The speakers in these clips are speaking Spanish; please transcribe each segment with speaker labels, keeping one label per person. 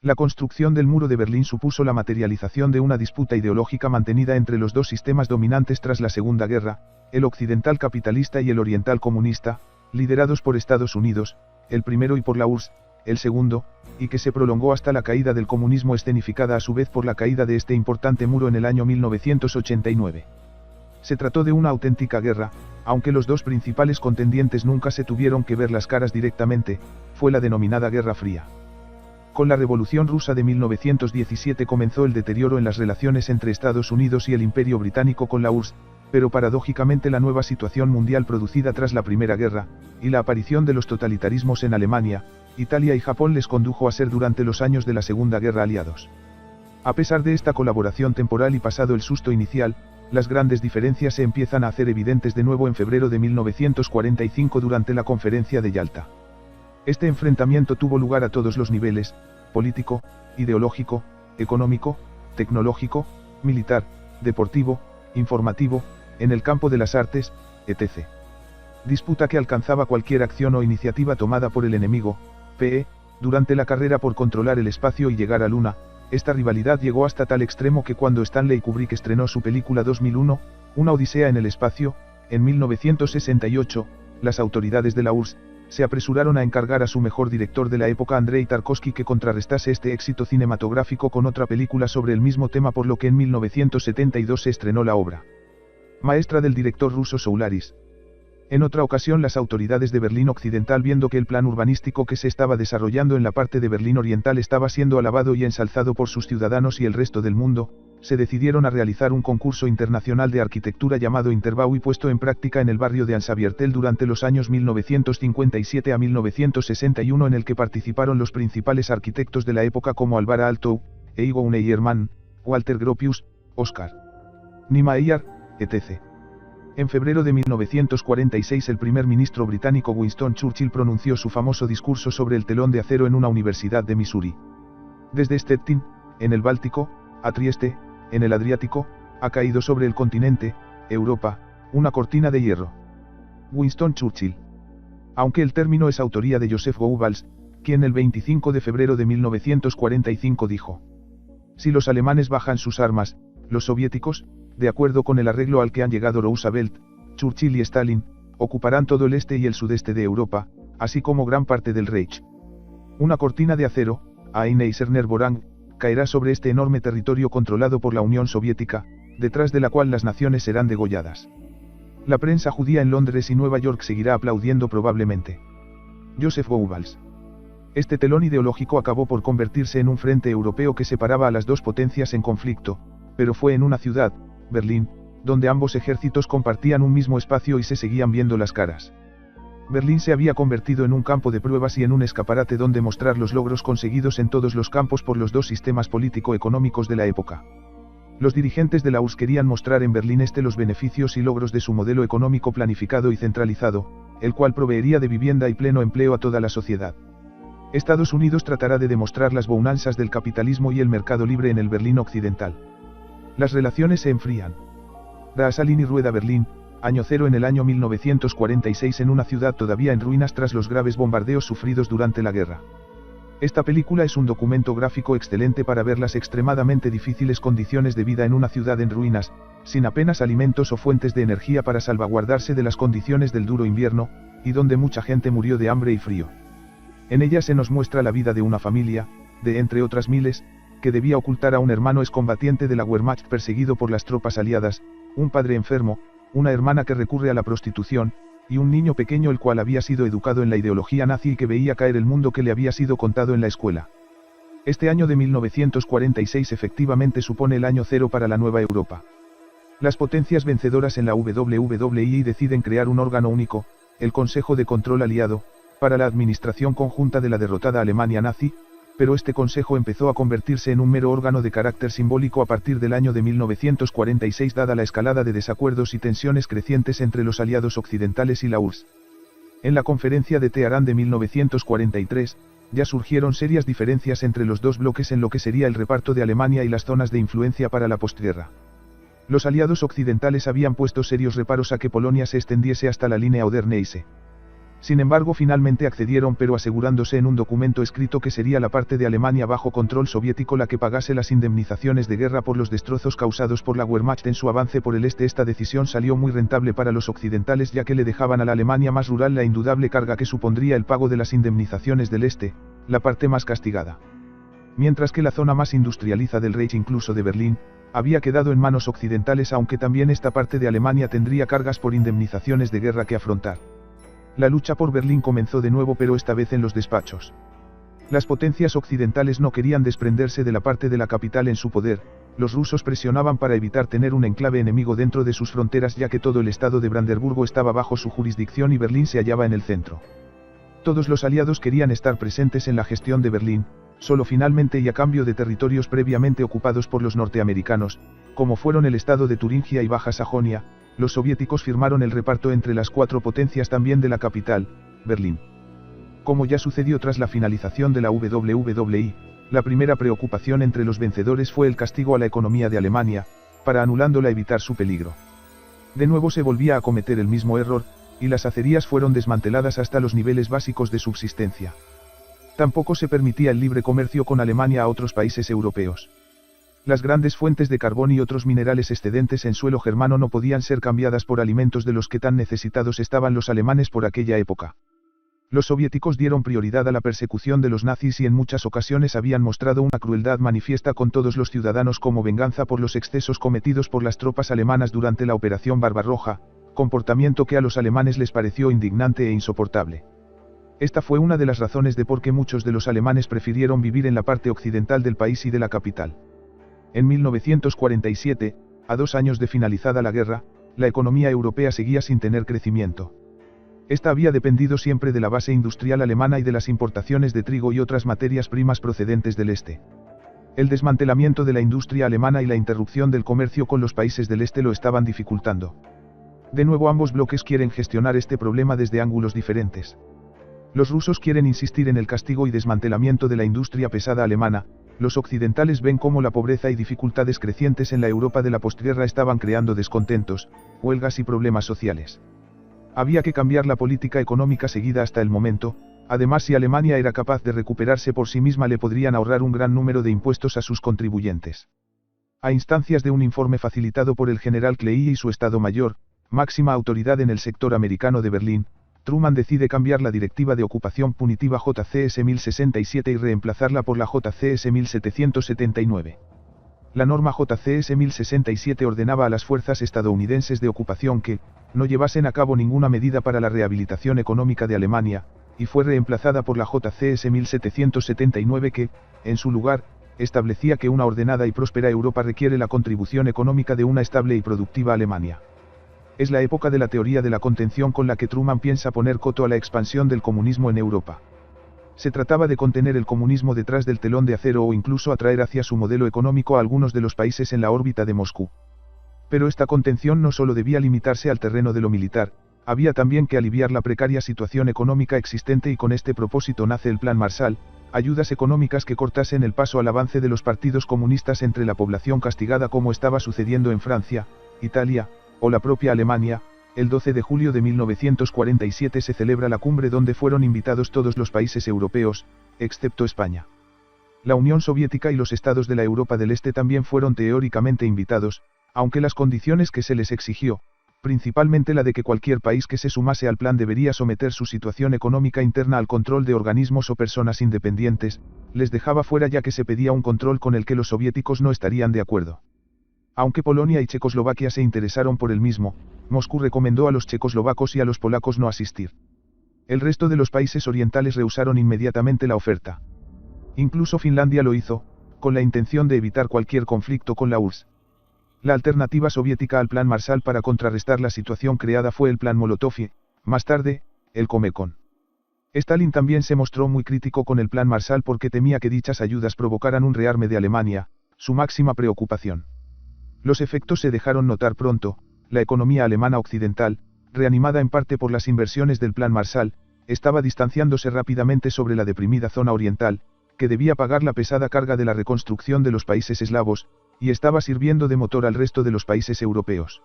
Speaker 1: La construcción del muro de Berlín supuso la materialización de una disputa ideológica mantenida entre los dos sistemas dominantes tras la Segunda Guerra, el occidental capitalista y el oriental comunista, liderados por Estados Unidos, el primero y por la URSS, el segundo, y que se prolongó hasta la caída del comunismo escenificada a su vez por la caída de este importante muro en el año 1989. Se trató de una auténtica guerra, aunque los dos principales contendientes nunca se tuvieron que ver las caras directamente, fue la denominada Guerra Fría. Con la Revolución Rusa de 1917 comenzó el deterioro en las relaciones entre Estados Unidos y el Imperio Británico con la URSS, pero paradójicamente la nueva situación mundial producida tras la Primera Guerra, y la aparición de los totalitarismos en Alemania, Italia y Japón les condujo a ser durante los años de la Segunda Guerra aliados. A pesar de esta colaboración temporal y pasado el susto inicial, las grandes diferencias se empiezan a hacer evidentes de nuevo en febrero de 1945 durante la Conferencia de Yalta. Este enfrentamiento tuvo lugar a todos los niveles: político, ideológico, económico, tecnológico, militar, deportivo, informativo, en el campo de las artes, etc. Disputa que alcanzaba cualquier acción o iniciativa tomada por el enemigo, PE, durante la carrera por controlar el espacio y llegar a Luna. Esta rivalidad llegó hasta tal extremo que cuando Stanley Kubrick estrenó su película 2001, Una Odisea en el espacio, en 1968, las autoridades de la URSS se apresuraron a encargar a su mejor director de la época, Andrei Tarkovsky, que contrarrestase este éxito cinematográfico con otra película sobre el mismo tema, por lo que en 1972 se estrenó la obra maestra del director ruso Soularis. En otra ocasión, las autoridades de Berlín Occidental, viendo que el plan urbanístico que se estaba desarrollando en la parte de Berlín Oriental estaba siendo alabado y ensalzado por sus ciudadanos y el resto del mundo, se decidieron a realizar un concurso internacional de arquitectura llamado Interbau y puesto en práctica en el barrio de Ansaviertel durante los años 1957 a 1961, en el que participaron los principales arquitectos de la época como Alvar Aalto, Egon Eyermann, Walter Gropius, Oscar Niemeyer, etc. En febrero de 1946 el primer ministro británico Winston Churchill pronunció su famoso discurso sobre el telón de acero en una universidad de Missouri. Desde Stettin, en el Báltico, a Trieste, en el Adriático, ha caído sobre el continente, Europa, una cortina de hierro. Winston Churchill. Aunque el término es autoría de Joseph Goebbels, quien el 25 de febrero de 1945 dijo: si los alemanes bajan sus armas, los soviéticos, de acuerdo con el arreglo al que han llegado Roosevelt, Churchill y Stalin, ocuparán todo el este y el sudeste de Europa, así como gran parte del Reich. Una cortina de acero, Ein Eiserner Vorhang, caerá sobre este enorme territorio controlado por la Unión Soviética, detrás de la cual las naciones serán degolladas. La prensa judía en Londres y Nueva York seguirá aplaudiendo probablemente. Joseph Goebbels. Este telón ideológico acabó por convertirse en un frente europeo que separaba a las dos potencias en conflicto, pero fue en una ciudad, Berlín, donde ambos ejércitos compartían un mismo espacio y se seguían viendo las caras. Berlín se había convertido en un campo de pruebas y en un escaparate donde mostrar los logros conseguidos en todos los campos por los dos sistemas político-económicos de la época. Los dirigentes de la URSS querían mostrar en Berlín Este los beneficios y logros de su modelo económico planificado y centralizado, el cual proveería de vivienda y pleno empleo a toda la sociedad. Estados Unidos tratará de demostrar las bonanzas del capitalismo y el mercado libre en el Berlín Occidental. Las relaciones se enfrían. Raasalin y Rueda Berlín, año cero en el año 1946, en una ciudad todavía en ruinas tras los graves bombardeos sufridos durante la guerra. Esta película es un documento gráfico excelente para ver las extremadamente difíciles condiciones de vida en una ciudad en ruinas, sin apenas alimentos o fuentes de energía para salvaguardarse de las condiciones del duro invierno, y donde mucha gente murió de hambre y frío. En ella se nos muestra la vida de una familia, de entre otras miles, que debía ocultar a un hermano excombatiente de la Wehrmacht perseguido por las tropas aliadas, un padre enfermo, una hermana que recurre a la prostitución, y un niño pequeño el cual había sido educado en la ideología nazi y que veía caer el mundo que le había sido contado en la escuela. Este año de 1946 efectivamente supone el año cero para la nueva Europa. Las potencias vencedoras en la WWI deciden crear un órgano único, el Consejo de Control Aliado, para la administración conjunta de la derrotada Alemania nazi, pero este consejo empezó a convertirse en un mero órgano de carácter simbólico a partir del año de 1946, dada la escalada de desacuerdos y tensiones crecientes entre los aliados occidentales y la URSS. En la conferencia de Teherán de 1943, ya surgieron serias diferencias entre los dos bloques en lo que sería el reparto de Alemania y las zonas de influencia para la postguerra. Los aliados occidentales habían puesto serios reparos a que Polonia se extendiese hasta la línea Oder-Neisse. Sin embargo, finalmente accedieron, pero asegurándose en un documento escrito que sería la parte de Alemania bajo control soviético la que pagase las indemnizaciones de guerra por los destrozos causados por la Wehrmacht en su avance por el este. Esta decisión salió muy rentable para los occidentales, ya que le dejaban a la Alemania más rural la indudable carga que supondría el pago de las indemnizaciones del este, la parte más castigada. Mientras que la zona más industrializada del Reich, incluso de Berlín, había quedado en manos occidentales, aunque también esta parte de Alemania tendría cargas por indemnizaciones de guerra que afrontar. La lucha por Berlín comenzó de nuevo, pero esta vez en los despachos. Las potencias occidentales no querían desprenderse de la parte de la capital en su poder. Los rusos presionaban para evitar tener un enclave enemigo dentro de sus fronteras, ya que todo el estado de Brandeburgo estaba bajo su jurisdicción y Berlín se hallaba en el centro. Todos los aliados querían estar presentes en la gestión de Berlín, solo finalmente y a cambio de territorios previamente ocupados por los norteamericanos, como fueron el estado de Turingia y Baja Sajonia. Los soviéticos firmaron el reparto entre las cuatro potencias también de la capital, Berlín. Como ya sucedió tras la finalización de la WWI, la primera preocupación entre los vencedores fue el castigo a la economía de Alemania, para anulándola evitar su peligro. De nuevo se volvía a cometer el mismo error, y las acerías fueron desmanteladas hasta los niveles básicos de subsistencia. Tampoco se permitía el libre comercio con Alemania a otros países europeos. Las grandes fuentes de carbón y otros minerales excedentes en suelo germano no podían ser cambiadas por alimentos de los que tan necesitados estaban los alemanes por aquella época. Los soviéticos dieron prioridad a la persecución de los nazis y en muchas ocasiones habían mostrado una crueldad manifiesta con todos los ciudadanos como venganza por los excesos cometidos por las tropas alemanas durante la Operación Barbarroja, comportamiento que a los alemanes les pareció indignante e insoportable. Esta fue una de las razones de por qué muchos de los alemanes prefirieron vivir en la parte occidental del país y de la capital. En 1947, a 2 años de finalizada la guerra, la economía europea seguía sin tener crecimiento. Esta había dependido siempre de la base industrial alemana y de las importaciones de trigo y otras materias primas procedentes del este. El desmantelamiento de la industria alemana y la interrupción del comercio con los países del este lo estaban dificultando. De nuevo, ambos bloques quieren gestionar este problema desde ángulos diferentes. Los rusos quieren insistir en el castigo y desmantelamiento de la industria pesada alemana. Los occidentales ven cómo la pobreza y dificultades crecientes en la Europa de la postguerra estaban creando descontentos, huelgas y problemas sociales. Había que cambiar la política económica seguida hasta el momento. Además, si Alemania era capaz de recuperarse por sí misma, le podrían ahorrar un gran número de impuestos a sus contribuyentes. A instancias de un informe facilitado por el general Klein y su Estado Mayor, máxima autoridad en el sector americano de Berlín, Truman decide cambiar la Directiva de Ocupación Punitiva JCS 1067 y reemplazarla por la JCS 1779. La norma JCS 1067 ordenaba a las fuerzas estadounidenses de ocupación que no llevasen a cabo ninguna medida para la rehabilitación económica de Alemania, y fue reemplazada por la JCS 1779 que, en su lugar, establecía que una ordenada y próspera Europa requiere la contribución económica de una estable y productiva Alemania. Es la época de la teoría de la contención con la que Truman piensa poner coto a la expansión del comunismo en Europa. Se trataba de contener el comunismo detrás del telón de acero o incluso atraer hacia su modelo económico a algunos de los países en la órbita de Moscú. Pero esta contención no solo debía limitarse al terreno de lo militar, había también que aliviar la precaria situación económica existente, y con este propósito nace el Plan Marshall, ayudas económicas que cortasen el paso al avance de los partidos comunistas entre la población castigada, como estaba sucediendo en Francia, Italia, o la propia Alemania. El 12 de julio de 1947 se celebra la cumbre donde fueron invitados todos los países europeos, excepto España. La Unión Soviética y los estados de la Europa del Este también fueron teóricamente invitados, aunque las condiciones que se les exigió, principalmente la de que cualquier país que se sumase al plan debería someter su situación económica interna al control de organismos o personas independientes, les dejaba fuera, ya que se pedía un control con el que los soviéticos no estarían de acuerdo. Aunque Polonia y Checoslovaquia se interesaron por el mismo, Moscú recomendó a los checoslovacos y a los polacos no asistir. El resto de los países orientales rehusaron inmediatamente la oferta. Incluso Finlandia lo hizo, con la intención de evitar cualquier conflicto con la URSS. La alternativa soviética al Plan Marshall para contrarrestar la situación creada fue el Plan Molotov y, más tarde, el Comecon. Stalin también se mostró muy crítico con el Plan Marshall porque temía que dichas ayudas provocaran un rearme de Alemania, su máxima preocupación. Los efectos se dejaron notar pronto. La economía alemana occidental, reanimada en parte por las inversiones del Plan Marshall, estaba distanciándose rápidamente sobre la deprimida zona oriental, que debía pagar la pesada carga de la reconstrucción de los países eslavos, y estaba sirviendo de motor al resto de los países europeos.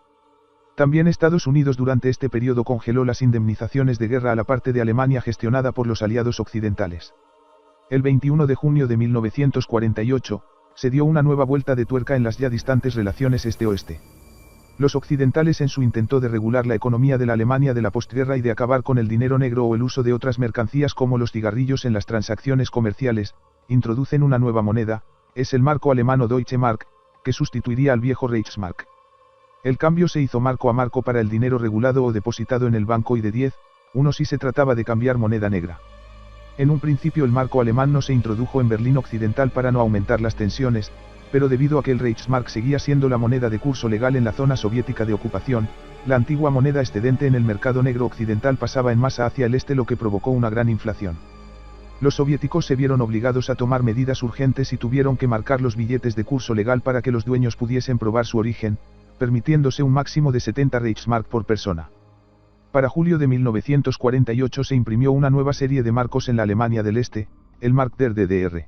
Speaker 1: También Estados Unidos durante este periodo congeló las indemnizaciones de guerra a la parte de Alemania gestionada por los aliados occidentales. El 21 de junio de 1948, se dio una nueva vuelta de tuerca en las ya distantes relaciones este-oeste. Los occidentales, en su intento de regular la economía de la Alemania de la postguerra y de acabar con el dinero negro o el uso de otras mercancías como los cigarrillos en las transacciones comerciales, introducen una nueva moneda, es el marco alemán o Deutsche Mark, que sustituiría al viejo Reichsmark. El cambio se hizo marco a marco para el dinero regulado o depositado en el banco y de 10, uno si se trataba de cambiar moneda negra. En un principio el marco alemán no se introdujo en Berlín Occidental para no aumentar las tensiones, pero debido a que el Reichsmark seguía siendo la moneda de curso legal en la zona soviética de ocupación, la antigua moneda excedente en el mercado negro occidental pasaba en masa hacia el este, lo que provocó una gran inflación. Los soviéticos se vieron obligados a tomar medidas urgentes y tuvieron que marcar los billetes de curso legal para que los dueños pudiesen probar su origen, permitiéndose un máximo de 70 Reichsmark por persona. Para julio de 1948 se imprimió una nueva serie de marcos en la Alemania del Este, el Mark der DDR.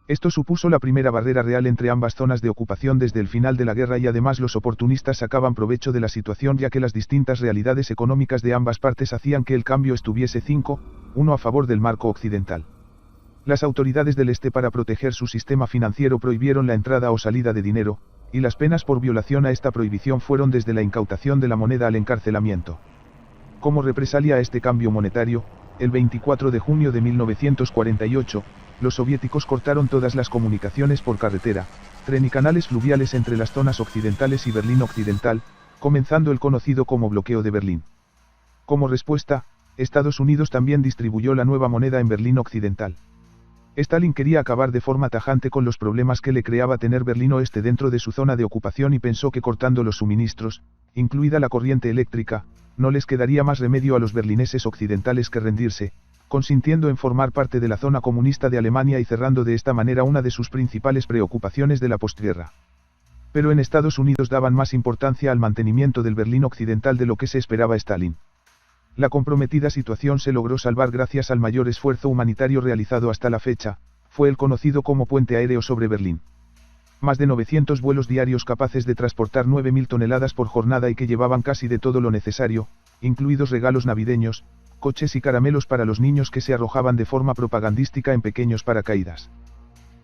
Speaker 1: Esto supuso la primera barrera real entre ambas zonas de ocupación desde el final de la guerra y además los oportunistas sacaban provecho de la situación ya que las distintas realidades económicas de ambas partes hacían que el cambio estuviese 5-1 a favor del marco occidental. Las autoridades del Este, para proteger su sistema financiero, prohibieron la entrada o salida de dinero, y las penas por violación a esta prohibición fueron desde la incautación de la moneda al encarcelamiento. Como represalia a este cambio monetario, el 24 de junio de 1948, los soviéticos cortaron todas las comunicaciones por carretera, tren y canales fluviales entre las zonas occidentales y Berlín Occidental, comenzando el conocido como bloqueo de Berlín. Como respuesta, Estados Unidos también distribuyó la nueva moneda en Berlín Occidental. Stalin quería acabar de forma tajante con los problemas que le creaba tener Berlín Oeste dentro de su zona de ocupación y pensó que cortando los suministros, incluida la corriente eléctrica, no les quedaría más remedio a los berlineses occidentales que rendirse, consintiendo en formar parte de la zona comunista de Alemania y cerrando de esta manera una de sus principales preocupaciones de la postguerra. Pero en Estados Unidos daban más importancia al mantenimiento del Berlín Occidental de lo que se esperaba Stalin. La comprometida situación se logró salvar gracias al mayor esfuerzo humanitario realizado hasta la fecha, fue el conocido como puente aéreo sobre Berlín. Más de 900 vuelos diarios capaces de transportar 9.000 toneladas por jornada y que llevaban casi de todo lo necesario, incluidos regalos navideños, coches y caramelos para los niños que se arrojaban de forma propagandística en pequeños paracaídas.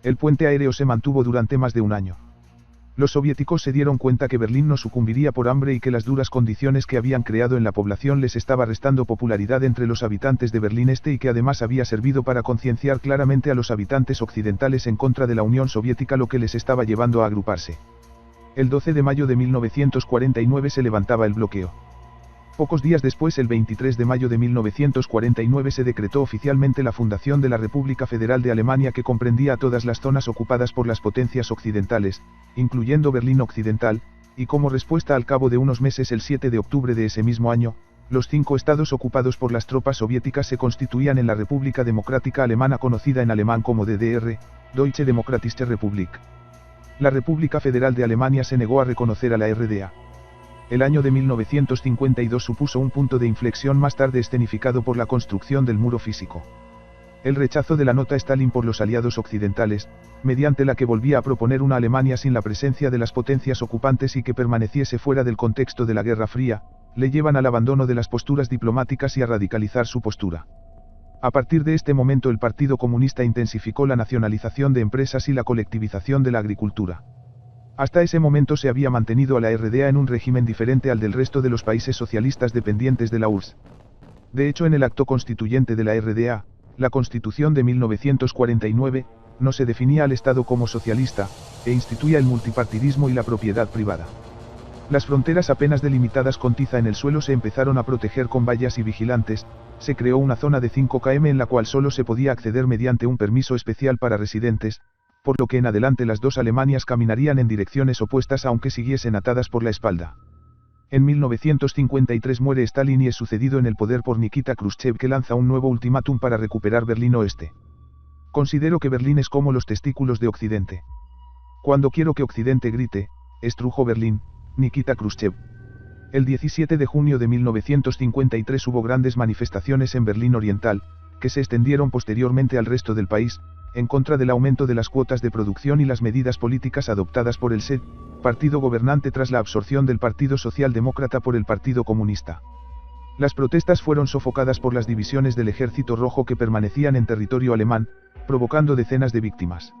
Speaker 1: El puente aéreo se mantuvo durante más de un año. Los soviéticos se dieron cuenta que Berlín no sucumbiría por hambre y que las duras condiciones que habían creado en la población les estaba restando popularidad entre los habitantes de Berlín Este y que además había servido para concienciar claramente a los habitantes occidentales en contra de la Unión Soviética, lo que les estaba llevando a agruparse. El 12 de mayo de 1949 se levantaba el bloqueo. Pocos días después, el 23 de mayo de 1949, se decretó oficialmente la fundación de la República Federal de Alemania, que comprendía a todas las zonas ocupadas por las potencias occidentales, incluyendo Berlín Occidental, y como respuesta, al cabo de unos meses, el 7 de octubre de ese mismo año, los 5 estados ocupados por las tropas soviéticas se constituían en la República Democrática Alemana, conocida en alemán como DDR, Deutsche Demokratische Republik. La República Federal de Alemania se negó a reconocer a la RDA. El año de 1952 supuso un punto de inflexión, más tarde escenificado por la construcción del muro físico. El rechazo de la nota Stalin por los aliados occidentales, mediante la que volvía a proponer una Alemania sin la presencia de las potencias ocupantes y que permaneciese fuera del contexto de la Guerra Fría, le llevan al abandono de las posturas diplomáticas y a radicalizar su postura. A partir de este momento, el Partido Comunista intensificó la nacionalización de empresas y la colectivización de la agricultura. Hasta ese momento se había mantenido a la RDA en un régimen diferente al del resto de los países socialistas dependientes de la URSS. De hecho, en el acto constituyente de la RDA, la Constitución de 1949, no se definía al Estado como socialista, e instituía el multipartidismo y la propiedad privada. Las fronteras apenas delimitadas con tiza en el suelo se empezaron a proteger con vallas y vigilantes, se creó una zona de 5 km en la cual solo se podía acceder mediante un permiso especial para residentes, por lo que en adelante las dos Alemanias caminarían en direcciones opuestas aunque siguiesen atadas por la espalda. En 1953 muere Stalin y es sucedido en el poder por Nikita Khrushchev, que lanza un nuevo ultimátum para recuperar Berlín Oeste. Considero que Berlín es como los testículos de Occidente. Cuando quiero que Occidente grite, estrujo Berlín, Nikita Khrushchev. El 17 de junio de 1953 hubo grandes manifestaciones en Berlín Oriental, que se extendieron posteriormente al resto del país, en contra del aumento de las cuotas de producción y las medidas políticas adoptadas por el SED, partido gobernante tras la absorción del Partido Socialdemócrata por el Partido Comunista. Las protestas fueron sofocadas por las divisiones del Ejército Rojo que permanecían en territorio alemán, provocando decenas de víctimas.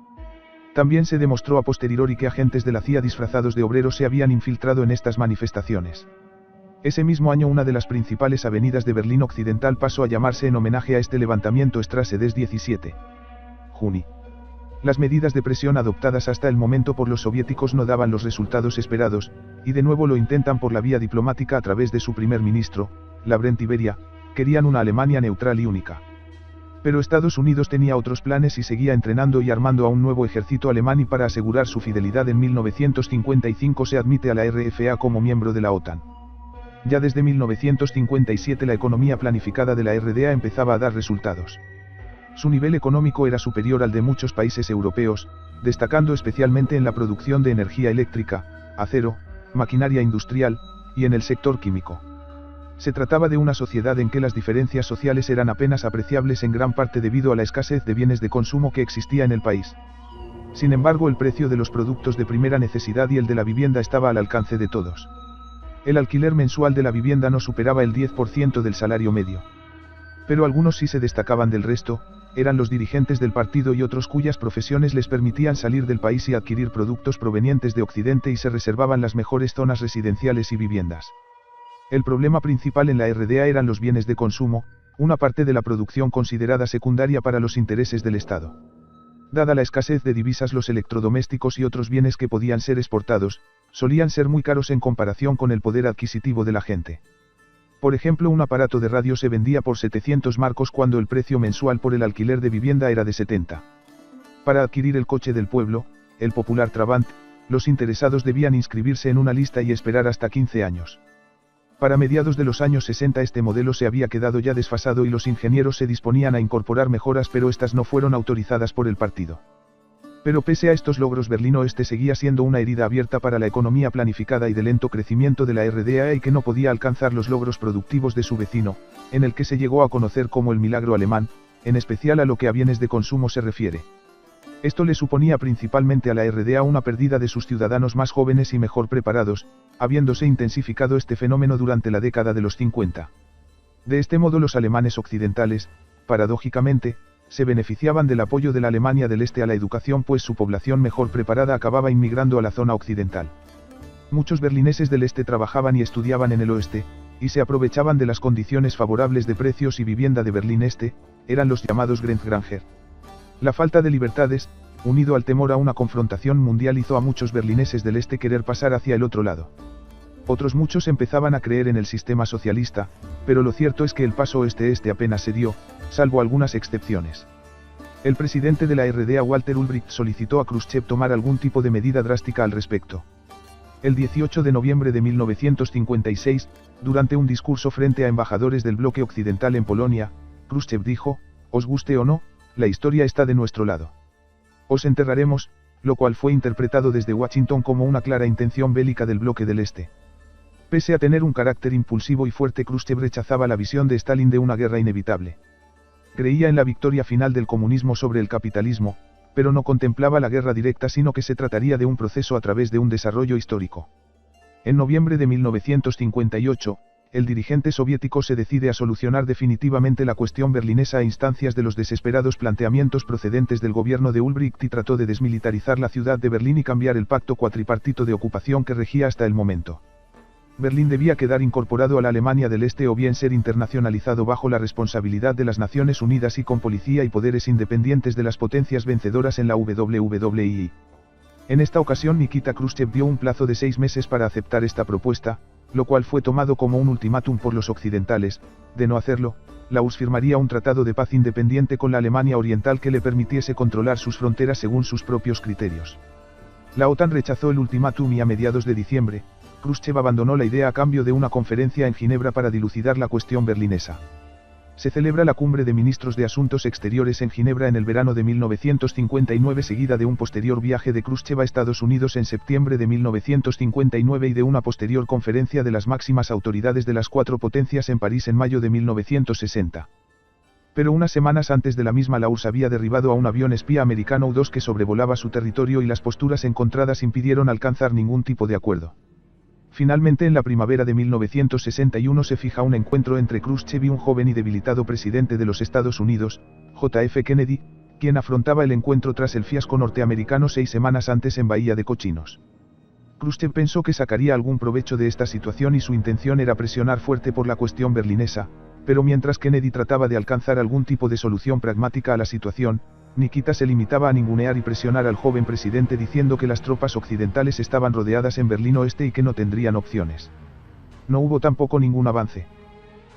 Speaker 1: También se demostró a posteriori que agentes de la CIA disfrazados de obreros se habían infiltrado en estas manifestaciones. Ese mismo año una de las principales avenidas de Berlín Occidental pasó a llamarse en homenaje a este levantamiento Straße des 17. Juni. Las medidas de presión adoptadas hasta el momento por los soviéticos no daban los resultados esperados, y de nuevo lo intentan por la vía diplomática a través de su primer ministro, Lavrenti Beria, querían una Alemania neutral y única. Pero Estados Unidos tenía otros planes y seguía entrenando y armando a un nuevo ejército alemán y para asegurar su fidelidad en 1955 se admite a la RFA como miembro de la OTAN. Ya desde 1957 la economía planificada de la RDA empezaba a dar resultados. Su nivel económico era superior al de muchos países europeos, destacando especialmente en la producción de energía eléctrica, acero, maquinaria industrial, y en el sector químico. Se trataba de una sociedad en que las diferencias sociales eran apenas apreciables en gran parte debido a la escasez de bienes de consumo que existía en el país. Sin embargo, el precio de los productos de primera necesidad y el de la vivienda estaba al alcance de todos. El alquiler mensual de la vivienda no superaba el 10% del salario medio. Pero algunos sí se destacaban del resto, eran los dirigentes del partido y otros cuyas profesiones les permitían salir del país y adquirir productos provenientes de Occidente y se reservaban las mejores zonas residenciales y viviendas. El problema principal en la RDA eran los bienes de consumo, una parte de la producción considerada secundaria para los intereses del Estado. Dada la escasez de divisas, los electrodomésticos y otros bienes que podían ser exportados, solían ser muy caros en comparación con el poder adquisitivo de la gente. Por ejemplo, un aparato de radio se vendía por 700 marcos cuando el precio mensual por el alquiler de vivienda era de 70. Para adquirir el coche del pueblo, el popular Trabant, los interesados debían inscribirse en una lista y esperar hasta 15 años. Para mediados de los años 60 este modelo se había quedado ya desfasado y los ingenieros se disponían a incorporar mejoras, pero estas no fueron autorizadas por el partido. Pero pese a estos logros, Berlín Oeste seguía siendo una herida abierta para la economía planificada y de lento crecimiento de la RDA y que no podía alcanzar los logros productivos de su vecino, en el que se llegó a conocer como el milagro alemán, en especial a lo que a bienes de consumo se refiere. Esto le suponía principalmente a la RDA una pérdida de sus ciudadanos más jóvenes y mejor preparados, habiéndose intensificado este fenómeno durante la década de los 50. De este modo los alemanes occidentales, paradójicamente, se beneficiaban del apoyo de la Alemania del Este a la educación, pues su población mejor preparada acababa inmigrando a la zona occidental. Muchos berlineses del Este trabajaban y estudiaban en el Oeste, y se aprovechaban de las condiciones favorables de precios y vivienda de Berlín Este, eran los llamados Grenzgänger. La falta de libertades, unido al temor a una confrontación mundial, hizo a muchos berlineses del Este querer pasar hacia el otro lado. Otros muchos empezaban a creer en el sistema socialista, pero lo cierto es que el paso oeste-este apenas se dio, salvo algunas excepciones. El presidente de la RDA, Walter Ulbricht, solicitó a Khrushchev tomar algún tipo de medida drástica al respecto. El 18 de noviembre de 1956, durante un discurso frente a embajadores del bloque occidental en Polonia, Khrushchev dijo: «Os guste o no, la historia está de nuestro lado. Os enterraremos», lo cual fue interpretado desde Washington como una clara intención bélica del bloque del Este. Pese a tener un carácter impulsivo y fuerte, Khrushchev rechazaba la visión de Stalin de una guerra inevitable. Creía en la victoria final del comunismo sobre el capitalismo, pero no contemplaba la guerra directa, sino que se trataría de un proceso a través de un desarrollo histórico. En noviembre de 1958, el dirigente soviético se decide a solucionar definitivamente la cuestión berlinesa a instancias de los desesperados planteamientos procedentes del gobierno de Ulbricht y trató de desmilitarizar la ciudad de Berlín y cambiar el pacto cuatripartito de ocupación que regía hasta el momento. Berlín debía quedar incorporado a la Alemania del Este o bien ser internacionalizado bajo la responsabilidad de las Naciones Unidas y con policía y poderes independientes de las potencias vencedoras en la WWII. En esta ocasión Nikita Khrushchev dio un plazo de 6 meses para aceptar esta propuesta, lo cual fue tomado como un ultimátum por los occidentales. De no hacerlo, la URSS firmaría un tratado de paz independiente con la Alemania Oriental que le permitiese controlar sus fronteras según sus propios criterios. La OTAN rechazó el ultimátum y a mediados de diciembre, Khrushchev abandonó la idea a cambio de una conferencia en Ginebra para dilucidar la cuestión berlinesa. Se celebra la Cumbre de Ministros de Asuntos Exteriores en Ginebra en el verano de 1959, seguida de un posterior viaje de Khrushchev a Estados Unidos en septiembre de 1959 y de una posterior conferencia de las máximas autoridades de las 4 potencias en París en mayo de 1960. Pero unas semanas antes de la misma la URSS había derribado a un avión espía americano U-2 que sobrevolaba su territorio y las posturas encontradas impidieron alcanzar ningún tipo de acuerdo. Finalmente en la primavera de 1961 se fija un encuentro entre Khrushchev y un joven y debilitado presidente de los Estados Unidos, J.F. Kennedy, quien afrontaba el encuentro tras el fiasco norteamericano 6 semanas antes en Bahía de Cochinos. Khrushchev pensó que sacaría algún provecho de esta situación y su intención era presionar fuerte por la cuestión berlinesa, pero mientras Kennedy trataba de alcanzar algún tipo de solución pragmática a la situación, Nikita se limitaba a ningunear y presionar al joven presidente diciendo que las tropas occidentales estaban rodeadas en Berlín Oeste y que no tendrían opciones. No hubo tampoco ningún avance.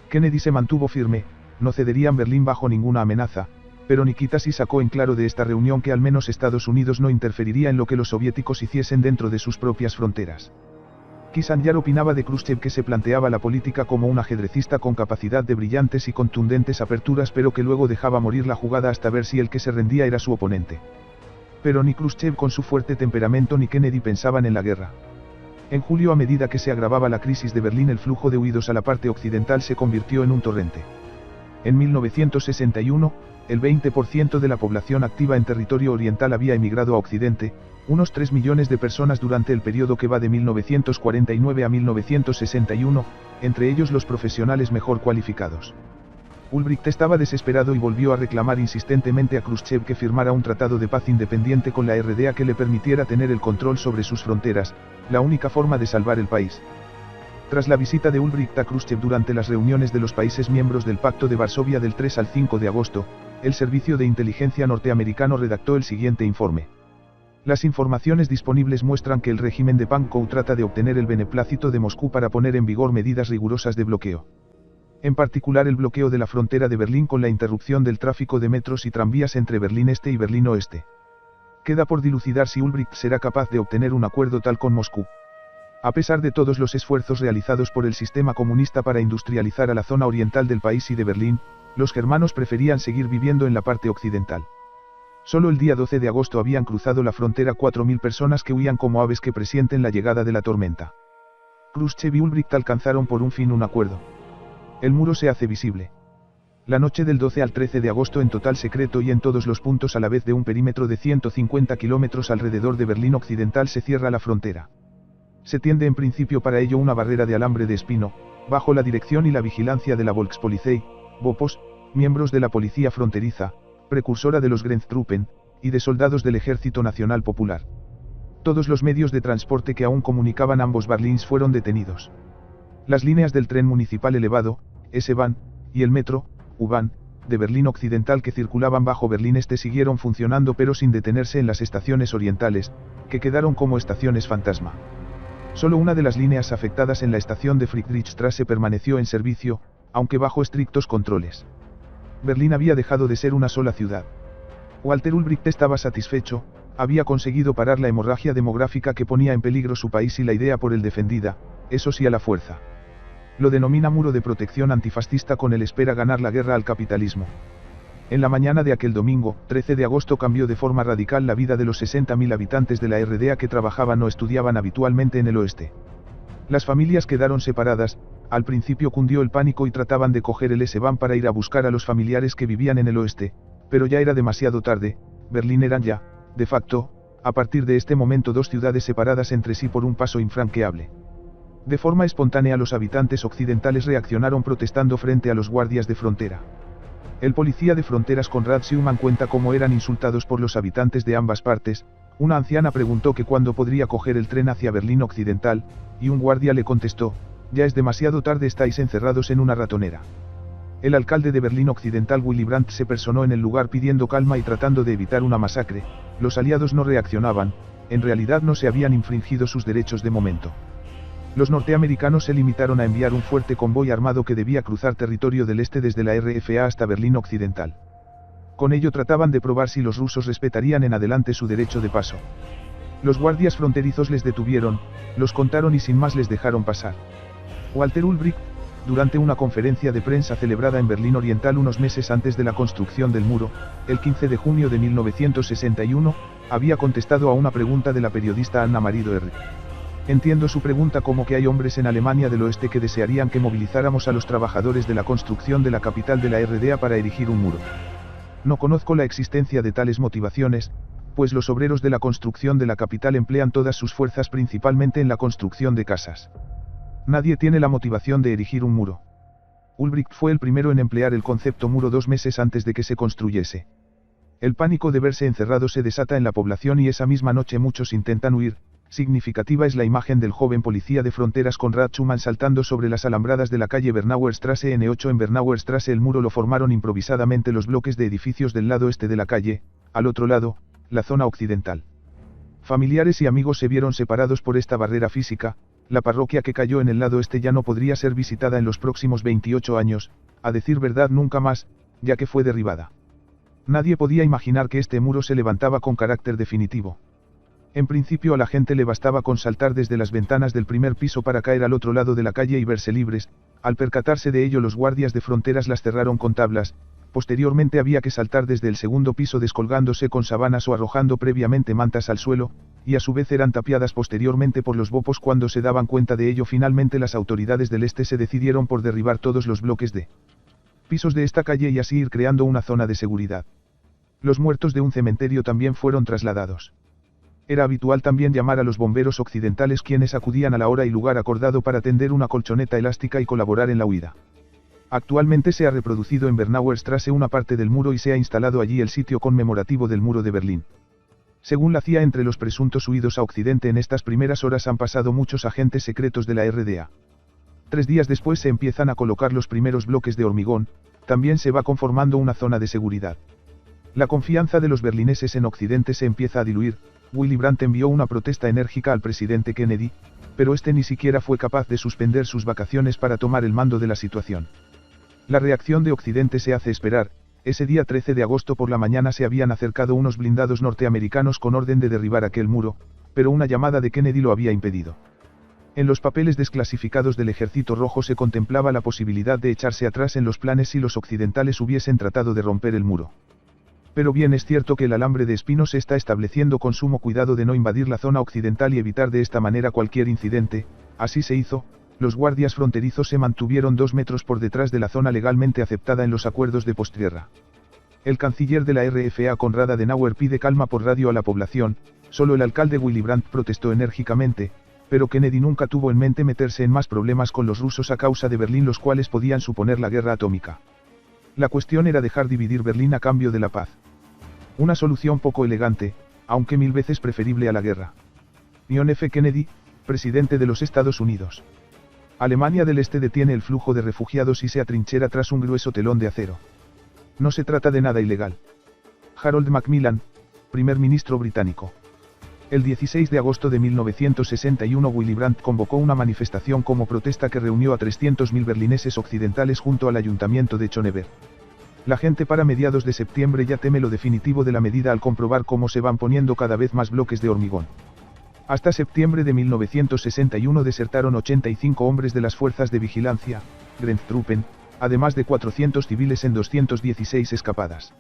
Speaker 1: Kennedy se mantuvo firme, no cedería en Berlín bajo ninguna amenaza, pero Nikita sí sacó en claro de esta reunión que al menos Estados Unidos no interferiría en lo que los soviéticos hiciesen dentro de sus propias fronteras. Kissinger opinaba de Khrushchev que se planteaba la política como un ajedrecista con capacidad de brillantes y contundentes aperturas pero que luego dejaba morir la jugada hasta ver si el que se rendía era su oponente. Pero ni Khrushchev con su fuerte temperamento ni Kennedy pensaban en la guerra. En julio, a medida que se agravaba la crisis de Berlín, el flujo de huidos a la parte occidental se convirtió en un torrente. En 1961, el 20% de la población activa en territorio oriental había emigrado a Occidente, unos 3 millones de personas durante el periodo que va de 1949 a 1961, entre ellos los profesionales mejor cualificados. Ulbricht estaba desesperado y volvió a reclamar insistentemente a Khrushchev que firmara un tratado de paz independiente con la RDA que le permitiera tener el control sobre sus fronteras, la única forma de salvar el país. Tras la visita de Ulbricht a Khrushchev durante las reuniones de los países miembros del Pacto de Varsovia del 3 al 5 de agosto, el Servicio de Inteligencia norteamericano redactó el siguiente informe. Las informaciones disponibles muestran que el régimen de Pankow trata de obtener el beneplácito de Moscú para poner en vigor medidas rigurosas de bloqueo. En particular el bloqueo de la frontera de Berlín con la interrupción del tráfico de metros y tranvías entre Berlín Este y Berlín Oeste. Queda por dilucidar si Ulbricht será capaz de obtener un acuerdo tal con Moscú. A pesar de todos los esfuerzos realizados por el sistema comunista para industrializar a la zona oriental del país y de Berlín, los germanos preferían seguir viviendo en la parte occidental. Solo el día 12 de agosto habían cruzado la frontera 4.000 personas que huían como aves que presienten la llegada de la tormenta. Khrushchev y Ulbricht alcanzaron por un fin un acuerdo. El muro se hace visible. La noche del 12 al 13 de agosto, en total secreto y en todos los puntos a la vez de un perímetro de 150 kilómetros alrededor de Berlín Occidental, se cierra la frontera. Se tiende en principio para ello una barrera de alambre de espino, bajo la dirección y la vigilancia de la Volkspolizei, BOPOS, miembros de la policía fronteriza, precursora de los Grenztruppen, y de soldados del Ejército Nacional Popular. Todos los medios de transporte que aún comunicaban ambos Berlins fueron detenidos. Las líneas del tren municipal elevado, S-Bahn, y el metro, U-Bahn, de Berlín Occidental que circulaban bajo Berlín Este siguieron funcionando pero sin detenerse en las estaciones orientales, que quedaron como estaciones fantasma. Solo una de las líneas afectadas en la estación de Friedrichstraße permaneció en servicio, aunque bajo estrictos controles. Berlín había dejado de ser una sola ciudad. Walter Ulbricht estaba satisfecho, había conseguido parar la hemorragia demográfica que ponía en peligro su país y la idea por él defendida, eso sí, a la fuerza. Lo denomina muro de protección antifascista, con él espera ganar la guerra al capitalismo. En la mañana de aquel domingo, 13 de agosto, cambió de forma radical la vida de los 60.000 habitantes de la RDA que trabajaban o estudiaban habitualmente en el oeste. Las familias quedaron separadas, al principio cundió el pánico y trataban de coger el S-Bahn para ir a buscar a los familiares que vivían en el oeste, pero ya era demasiado tarde. Berlín eran ya, de facto, a partir de este momento, dos ciudades separadas entre sí por un paso infranqueable. De forma espontánea los habitantes occidentales reaccionaron protestando frente a los guardias de frontera. El policía de fronteras Konrad Schumann cuenta cómo eran insultados por los habitantes de ambas partes. Una anciana preguntó que cuándo podría coger el tren hacia Berlín Occidental, y un guardia le contestó: ya es demasiado tarde, estáis encerrados en una ratonera. El alcalde de Berlín Occidental, Willy Brandt, se personó en el lugar pidiendo calma y tratando de evitar una masacre. Los aliados no reaccionaban, en realidad no se habían infringido sus derechos de momento. Los norteamericanos se limitaron a enviar un fuerte convoy armado que debía cruzar territorio del este desde la RFA hasta Berlín Occidental. Con ello trataban de probar si los rusos respetarían en adelante su derecho de paso. Los guardias fronterizos les detuvieron, los contaron y sin más les dejaron pasar. Walter Ulbricht, durante una conferencia de prensa celebrada en Berlín Oriental unos meses antes de la construcción del muro, el 15 de junio de 1961, había contestado a una pregunta de la periodista Anna Marie Doerr. Entiendo su pregunta como que hay hombres en Alemania del Oeste que desearían que movilizáramos a los trabajadores de la construcción de la capital de la RDA para erigir un muro. No conozco la existencia de tales motivaciones, pues los obreros de la construcción de la capital emplean todas sus fuerzas principalmente en la construcción de casas. Nadie tiene la motivación de erigir un muro. Ulbricht fue el primero en emplear el concepto muro 2 meses antes de que se construyese. El pánico de verse encerrado se desata en la población y esa misma noche muchos intentan huir. Significativa es la imagen del joven policía de fronteras Konrad Schumann saltando sobre las alambradas de la calle Bernauer Straße N8 en Bernauer Straße. El muro lo formaron improvisadamente los bloques de edificios del lado este de la calle, al otro lado, la zona occidental. Familiares y amigos se vieron separados por esta barrera física. La parroquia que cayó en el lado este ya no podría ser visitada en los próximos 28 años, a decir verdad nunca más, ya que fue derribada. Nadie podía imaginar que este muro se levantaba con carácter definitivo. En principio a la gente le bastaba con saltar desde las ventanas del primer piso para caer al otro lado de la calle y verse libres. Al percatarse de ello los guardias de fronteras las cerraron con tablas. Posteriormente había que saltar desde el segundo piso descolgándose con sábanas o arrojando previamente mantas al suelo, y a su vez eran tapiadas posteriormente por los bopos. Cuando se daban cuenta de ello finalmente las autoridades del este se decidieron por derribar todos los bloques de pisos de esta calle y así ir creando una zona de seguridad. Los muertos de un cementerio también fueron trasladados. Era habitual también llamar a los bomberos occidentales quienes acudían a la hora y lugar acordado para tender una colchoneta elástica y colaborar en la huida. Actualmente se ha reproducido en Bernauer Straße una parte del muro y se ha instalado allí el sitio conmemorativo del muro de Berlín. Según la CIA, entre los presuntos huidos a Occidente en estas primeras horas han pasado muchos agentes secretos de la RDA. 3 días después se empiezan a colocar los primeros bloques de hormigón, también se va conformando una zona de seguridad. La confianza de los berlineses en Occidente se empieza a diluir. Willy Brandt envió una protesta enérgica al presidente Kennedy, pero este ni siquiera fue capaz de suspender sus vacaciones para tomar el mando de la situación. La reacción de Occidente se hace esperar. Ese día 13 de agosto por la mañana se habían acercado unos blindados norteamericanos con orden de derribar aquel muro, pero una llamada de Kennedy lo había impedido. En los papeles desclasificados del Ejército Rojo se contemplaba la posibilidad de echarse atrás en los planes si los occidentales hubiesen tratado de romper el muro. Pero bien es cierto que el alambre de espinos se está estableciendo con sumo cuidado de no invadir la zona occidental y evitar de esta manera cualquier incidente. Así se hizo. Los guardias fronterizos se mantuvieron 2 metros por detrás de la zona legalmente aceptada en los acuerdos de postguerra. El canciller de la RFA Konrad Adenauer pide calma por radio a la población. Solo el alcalde Willy Brandt protestó enérgicamente, pero Kennedy nunca tuvo en mente meterse en más problemas con los rusos a causa de Berlín, los cuales podían suponer la guerra atómica. La cuestión era dejar dividir Berlín a cambio de la paz. Una solución poco elegante, aunque 1000 veces preferible a la guerra. John F. Kennedy, presidente de los Estados Unidos. Alemania del Este detiene el flujo de refugiados y se atrinchera tras un grueso telón de acero. No se trata de nada ilegal. Harold Macmillan, primer ministro británico. El 16 de agosto de 1961 Willy Brandt convocó una manifestación como protesta que reunió a 300.000 berlineses occidentales junto al ayuntamiento de Schöneberg. La gente para mediados de septiembre ya teme lo definitivo de la medida al comprobar cómo se van poniendo cada vez más bloques de hormigón. Hasta septiembre de 1961 desertaron 85 hombres de las fuerzas de vigilancia, Grenztruppen, además de 400 civiles en 216 escapadas.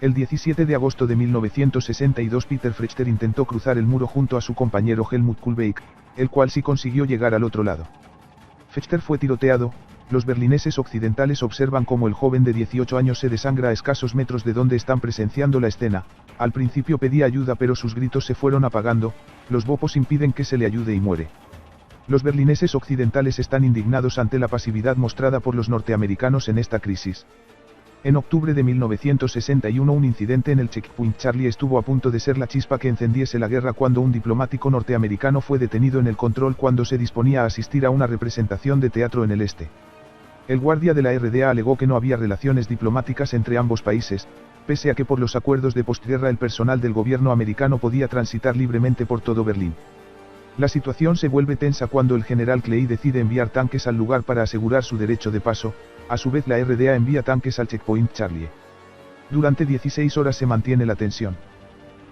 Speaker 1: El 17 de agosto de 1962 Peter Frechter intentó cruzar el muro junto a su compañero Helmut Kulbeck, el cual sí consiguió llegar al otro lado. Frechter fue tiroteado. Los berlineses occidentales observan cómo el joven de 18 años se desangra a escasos metros de donde están presenciando la escena. Al principio pedía ayuda pero sus gritos se fueron apagando, los bopos impiden que se le ayude y muere. Los berlineses occidentales están indignados ante la pasividad mostrada por los norteamericanos en esta crisis. En octubre de 1961 un incidente en el Checkpoint Charlie estuvo a punto de ser la chispa que encendiese la guerra cuando un diplomático norteamericano fue detenido en el control cuando se disponía a asistir a una representación de teatro en el este. El guardia de la RDA alegó que no había relaciones diplomáticas entre ambos países, pese a que por los acuerdos de postguerra el personal del gobierno americano podía transitar libremente por todo Berlín. La situación se vuelve tensa cuando el general Clay decide enviar tanques al lugar para asegurar su derecho de paso. A su vez la RDA envía tanques al Checkpoint Charlie. Durante 16 horas se mantiene la tensión.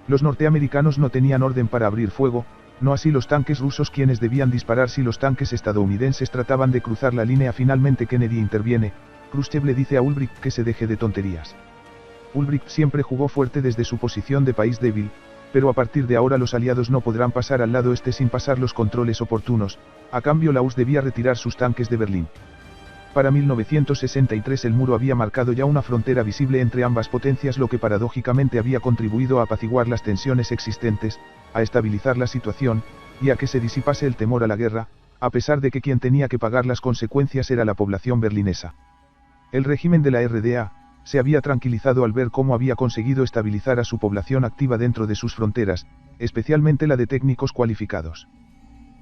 Speaker 1: Los norteamericanos no tenían orden para abrir fuego, no así los tanques rusos quienes debían disparar si los tanques estadounidenses trataban de cruzar la línea. Finalmente Kennedy interviene. Khrushchev le dice a Ulbricht que se deje de tonterías. Ulbricht siempre jugó fuerte desde su posición de país débil, Pero a partir de ahora los aliados no podrán pasar al lado este sin pasar los controles oportunos, a cambio la URSS debía retirar sus tanques de Berlín. Para 1963 el muro había marcado ya una frontera visible entre ambas potencias, lo que paradójicamente había contribuido a apaciguar las tensiones existentes, a estabilizar la situación, y a que se disipase el temor a la guerra, a pesar de que quien tenía que pagar las consecuencias era la población berlinesa. El régimen de la RDA se había tranquilizado al ver cómo había conseguido estabilizar a su población activa dentro de sus fronteras, especialmente la de técnicos cualificados.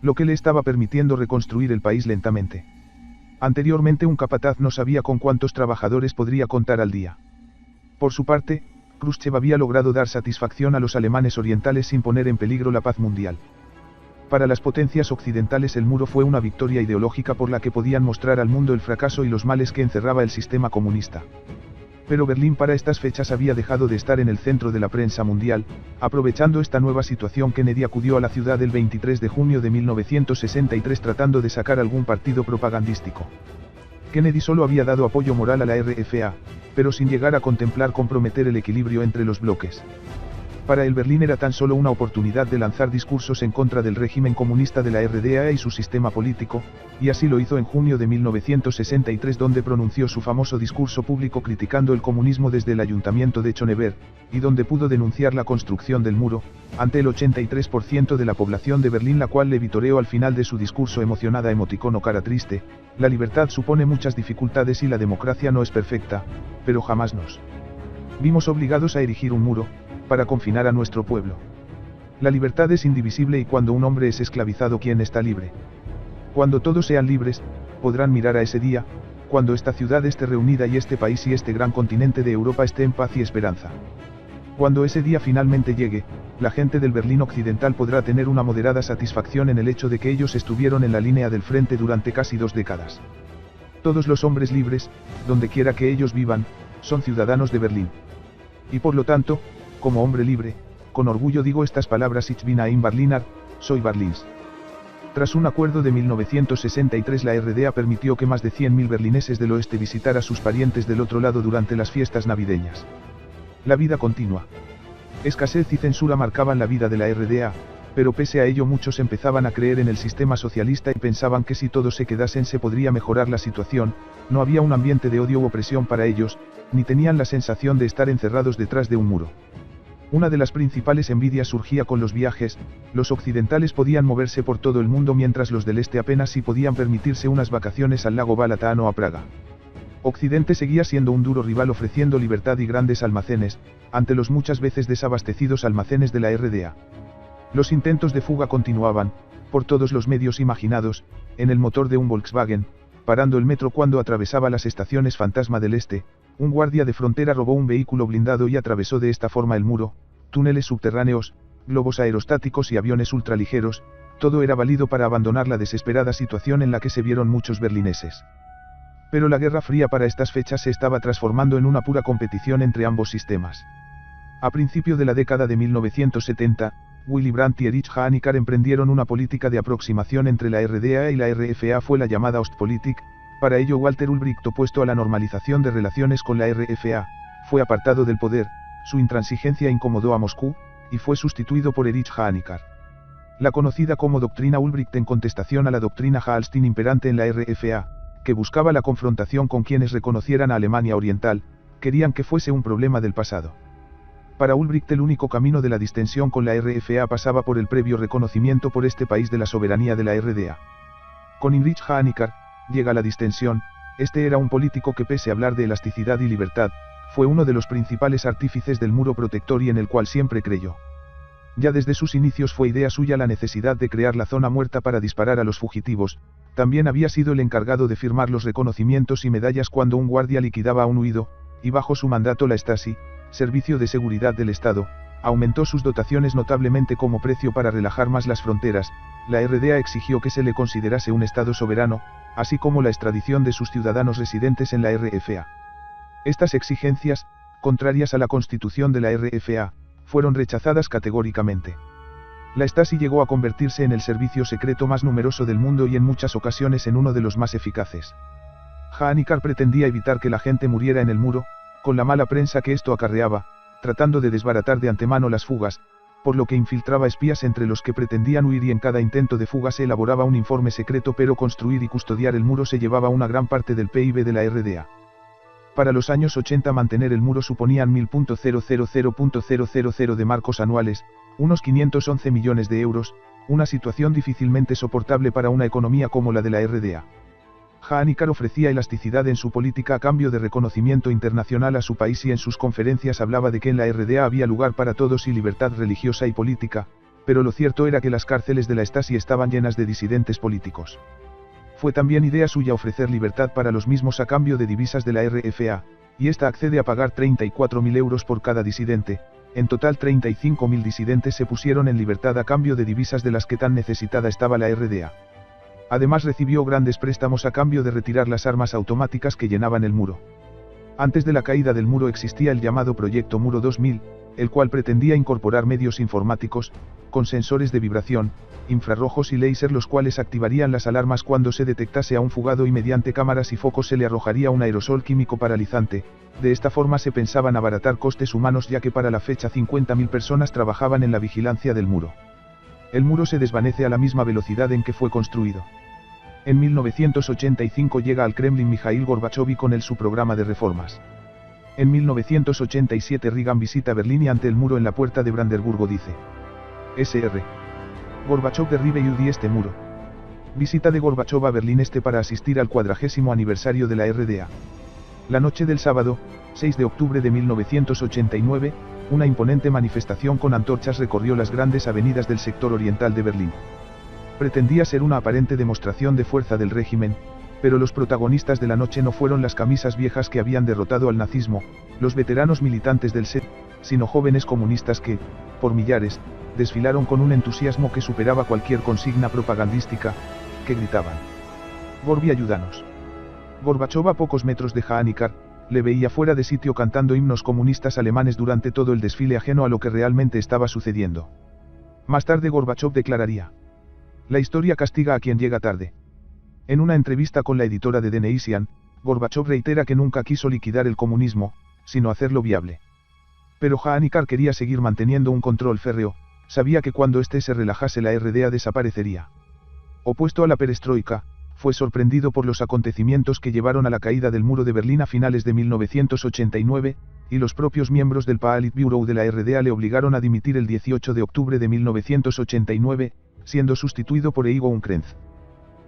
Speaker 1: Lo que le estaba permitiendo reconstruir el país lentamente. Anteriormente un capataz no sabía con cuántos trabajadores podría contar al día. Por su parte, Khrushchev había logrado dar satisfacción a los alemanes orientales sin poner en peligro la paz mundial. Para las potencias occidentales el muro fue una victoria ideológica por la que podían mostrar al mundo el fracaso y los males que encerraba el sistema comunista. Pero Berlín para estas fechas había dejado de estar en el centro de la prensa mundial. Aprovechando esta nueva situación, Kennedy acudió a la ciudad el 23 de junio de 1963 tratando de sacar algún partido propagandístico. Kennedy solo había dado apoyo moral a la RFA, pero sin llegar a contemplar comprometer el equilibrio entre los bloques. Para él Berlín era tan solo una oportunidad de lanzar discursos en contra del régimen comunista de la RDA y su sistema político, y así lo hizo en junio de 1963 donde pronunció su famoso discurso público criticando el comunismo desde el ayuntamiento de Schöneberg, y donde pudo denunciar la construcción del muro, ante el 83% de la población de Berlín, la cual le vitoreó al final de su discurso emocionada emoticono cara triste: la libertad supone muchas dificultades y la democracia no es perfecta, pero jamás nos vimos obligados a erigir un muro para confinar a nuestro pueblo. La libertad es indivisible y cuando un hombre es esclavizado, ¿quién está libre? Cuando todos sean libres, podrán mirar a ese día, cuando esta ciudad esté reunida y este país y este gran continente de Europa esté en paz y esperanza. Cuando ese día finalmente llegue, la gente del Berlín occidental podrá tener una moderada satisfacción en el hecho de que ellos estuvieron en la línea del frente durante casi 2 décadas. Todos los hombres libres, donde quiera que ellos vivan, son ciudadanos de Berlín. Y por lo tanto, como hombre libre, con orgullo digo estas palabras: Ich bin ein Berliner, soy Berlins. Tras un acuerdo de 1963 la RDA permitió que más de 100.000 berlineses del oeste visitara a sus parientes del otro lado durante las fiestas navideñas. La vida continua. Escasez y censura marcaban la vida de la RDA, pero pese a ello muchos empezaban a creer en el sistema socialista y pensaban que si todos se quedasen se podría mejorar la situación. No había un ambiente de odio u opresión para ellos, ni tenían la sensación de estar encerrados detrás de un muro. Una de las principales envidias surgía con los viajes. Los occidentales podían moverse por todo el mundo mientras los del este apenas si podían permitirse unas vacaciones al lago Balatán o a Praga. Occidente seguía siendo un duro rival ofreciendo libertad y grandes almacenes, ante los muchas veces desabastecidos almacenes de la RDA. Los intentos de fuga continuaban, por todos los medios imaginados, en el motor de un Volkswagen, parando el metro cuando atravesaba las estaciones fantasma del este. Un guardia de frontera robó un vehículo blindado y atravesó de esta forma el muro. Túneles subterráneos, globos aerostáticos y aviones ultraligeros, todo era válido para abandonar la desesperada situación en la que se vieron muchos berlineses. Pero la Guerra Fría para estas fechas se estaba transformando en una pura competición entre ambos sistemas. A principio de la década de 1970, Willy Brandt y Erich Honecker emprendieron una política de aproximación entre la RDA y la RFA, fue la llamada Ostpolitik. Para ello Walter Ulbricht, opuesto a la normalización de relaciones con la RFA, fue apartado del poder. Su intransigencia incomodó a Moscú, y fue sustituido por Erich Honecker. La conocida como doctrina Ulbricht en contestación a la doctrina Hallstein imperante en la RFA, que buscaba la confrontación con quienes reconocieran a Alemania Oriental, querían que fuese un problema del pasado. Para Ulbricht el único camino de la distensión con la RFA pasaba por el previo reconocimiento por este país de la soberanía de la RDA. Con Erich Honecker llega la distensión. Este era un político que, pese a hablar de elasticidad y libertad, fue uno de los principales artífices del muro protector y en el cual siempre creyó. Ya desde sus inicios fue idea suya la necesidad de crear la zona muerta para disparar a los fugitivos. También había sido el encargado de firmar los reconocimientos y medallas cuando un guardia liquidaba a un huido, y bajo su mandato la Stasi, Servicio de Seguridad del Estado, aumentó sus dotaciones notablemente como precio para relajar más las fronteras. La RDA exigió que se le considerase un Estado soberano, así como la extradición de sus ciudadanos residentes en la RFA. Estas exigencias, contrarias a la constitución de la RFA, fueron rechazadas categóricamente. La Stasi llegó a convertirse en el servicio secreto más numeroso del mundo y en muchas ocasiones en uno de los más eficaces. Honecker pretendía evitar que la gente muriera en el muro, con la mala prensa que esto acarreaba, tratando de desbaratar de antemano las fugas, por lo que infiltraba espías entre los que pretendían huir y en cada intento de fuga se elaboraba un informe secreto, pero construir y custodiar el muro se llevaba una gran parte del PIB de la RDA. Para los años 80 mantener el muro suponían 1000.000.000 de marcos anuales, unos 511 millones de euros, una situación difícilmente soportable para una economía como la de la RDA. Honecker ofrecía elasticidad en su política a cambio de reconocimiento internacional a su país y en sus conferencias hablaba de que en la RDA había lugar para todos y libertad religiosa y política, pero lo cierto era que las cárceles de la Stasi estaban llenas de disidentes políticos. Fue también idea suya ofrecer libertad para los mismos a cambio de divisas de la RFA, y esta accede a pagar 34.000 euros por cada disidente. En total 35.000 disidentes se pusieron en libertad a cambio de divisas de las que tan necesitada estaba la RDA. Además recibió grandes préstamos a cambio de retirar las armas automáticas que llenaban el muro. Antes de la caída del muro existía el llamado Proyecto Muro 2000, el cual pretendía incorporar medios informáticos, con sensores de vibración, infrarrojos y láser, los cuales activarían las alarmas cuando se detectase a un fugado y mediante cámaras y focos se le arrojaría un aerosol químico paralizante. De esta forma se pensaban abaratar costes humanos, ya que para la fecha 50.000 personas trabajaban en la vigilancia del muro. El muro se desvanece a la misma velocidad en que fue construido. En 1985 llega al Kremlin Mikhail Gorbachov y con él su programa de reformas. En 1987 Reagan visita Berlín y ante el muro en la puerta de Brandenburgo dice: Sr. Gorbachov, derribe y este muro. Visita de Gorbachov a Berlín Este para asistir al 40º aniversario de la RDA. La noche del sábado, 6 de octubre de 1989, una imponente manifestación con antorchas recorrió las grandes avenidas del sector oriental de Berlín. Pretendía ser una aparente demostración de fuerza del régimen, pero los protagonistas de la noche no fueron las camisas viejas que habían derrotado al nazismo, los veteranos militantes del SED, sino jóvenes comunistas que, por millares, desfilaron con un entusiasmo que superaba cualquier consigna propagandística, que gritaban: Gorbi, ayúdanos. Gorbachov, a pocos metros de Honecker, le veía fuera de sitio cantando himnos comunistas alemanes durante todo el desfile, ajeno a lo que realmente estaba sucediendo. Más tarde Gorbachov declararía: la historia castiga a quien llega tarde. En una entrevista con la editora de The Nation, Gorbachov reitera que nunca quiso liquidar el comunismo, sino hacerlo viable. Pero Honecker quería seguir manteniendo un control férreo, sabía que cuando éste se relajase la RDA desaparecería. Opuesto a la perestroika, fue sorprendido por los acontecimientos que llevaron a la caída del muro de Berlín a finales de 1989, y los propios miembros del Politburo de la RDA le obligaron a dimitir el 18 de octubre de 1989, siendo sustituido por Eigo Unkrenz.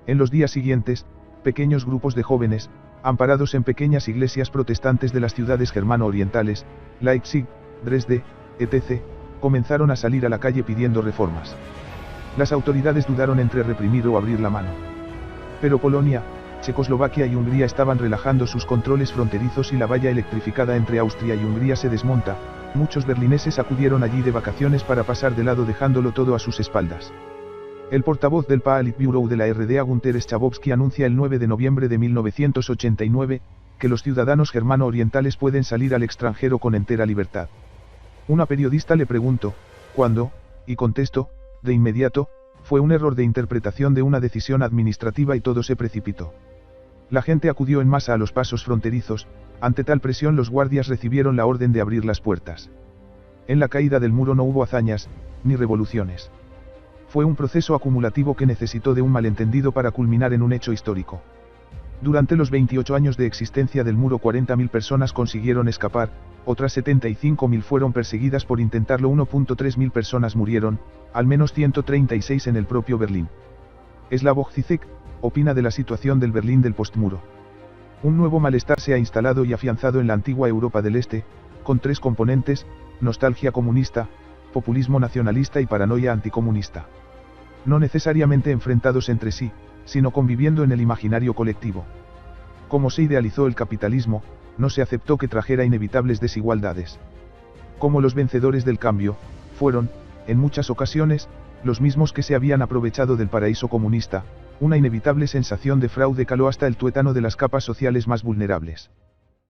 Speaker 1: En los días siguientes, pequeños grupos de jóvenes, amparados en pequeñas iglesias protestantes de las ciudades germano-orientales, Leipzig, Dresde, etc., comenzaron a salir a la calle pidiendo reformas. Las autoridades dudaron entre reprimir o abrir la mano. Pero Polonia, Checoslovaquia y Hungría estaban relajando sus controles fronterizos y la valla electrificada entre Austria y Hungría se desmonta. Muchos berlineses acudieron allí de vacaciones para pasar de lado dejándolo todo a sus espaldas. El portavoz del Politburo de la RDA, Gunter Schabowski, anuncia el 9 de noviembre de 1989, que los ciudadanos germano-orientales pueden salir al extranjero con entera libertad. Una periodista le preguntó, ¿cuándo? Y contestó, de inmediato. Fue un error de interpretación de una decisión administrativa y todo se precipitó. La gente acudió en masa a los pasos fronterizos. Ante tal presión los guardias recibieron la orden de abrir las puertas. En la caída del muro no hubo hazañas, ni revoluciones. Fue un proceso acumulativo que necesitó de un malentendido para culminar en un hecho histórico. Durante los 28 años de existencia del muro 40.000 personas consiguieron escapar, otras 75.000 fueron perseguidas por intentarlo, 1.3 mil personas murieron, al menos 136 en el propio Berlín. Slavoj Zizek opina de la situación del Berlín del postmuro. Un nuevo malestar se ha instalado y afianzado en la antigua Europa del Este, con tres componentes: nostalgia comunista, populismo nacionalista y paranoia anticomunista. No necesariamente enfrentados entre sí, sino conviviendo en el imaginario colectivo. Como se idealizó el capitalismo, no se aceptó que trajera inevitables desigualdades. Como los vencedores del cambio, fueron, en muchas ocasiones, los mismos que se habían aprovechado del paraíso comunista, una inevitable sensación de fraude caló hasta el tuétano de las capas sociales más vulnerables.